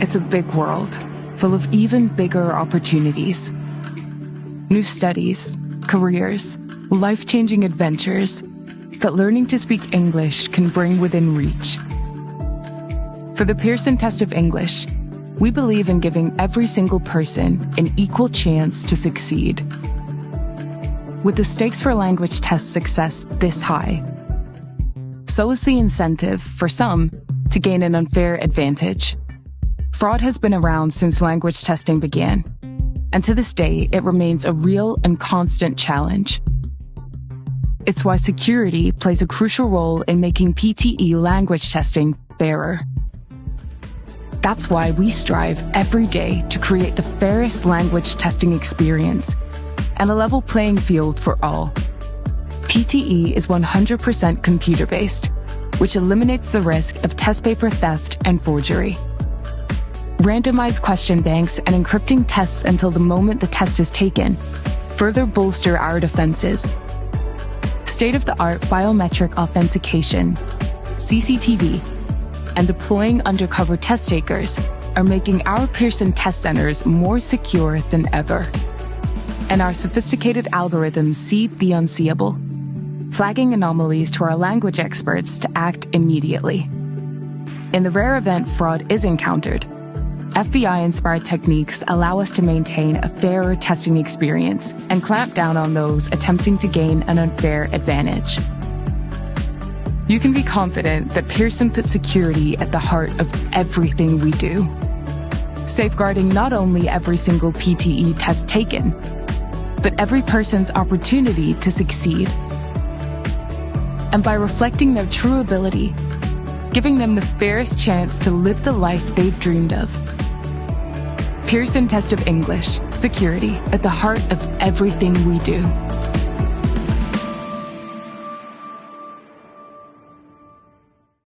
It's a big world, full of even bigger opportunities. New studies, careers, life-changing adventures that learning to speak English can bring within reach. For the Pearson Test of English, we believe in giving every single person an equal chance to succeed. With the stakes for language test success this high, so is the incentive for some to gain an unfair advantage. Fraud has been around since language testing began, and to this day, it remains a real and constant challenge. It's why security plays a crucial role in making PTE language testing fairer. That's why we strive every day to create the fairest language testing experience and a level playing field for all. PTE is 100% computer-based, which eliminates the risk of test paper theft and forgery. Randomized question banks and encrypting tests until the moment the test is taken further bolster our defenses. State-of-the-art biometric authentication, CCTV, and deploying undercover test takers are making our Pearson test centers more secure than ever. And our sophisticated algorithms see the unseeable, flagging anomalies to our language experts to act immediately. In the rare event fraud is encountered, FBI-inspired techniques allow us to maintain a fairer testing experience and clamp down on those attempting to gain an unfair advantage. You can be confident that Pearson puts security at the heart of everything we do, safeguarding not only every single PTE test taken, but every person's opportunity to succeed. And by reflecting their true ability, giving them the fairest chance to live the life they've dreamed of. Pearson Test of English, security at the heart of everything we do.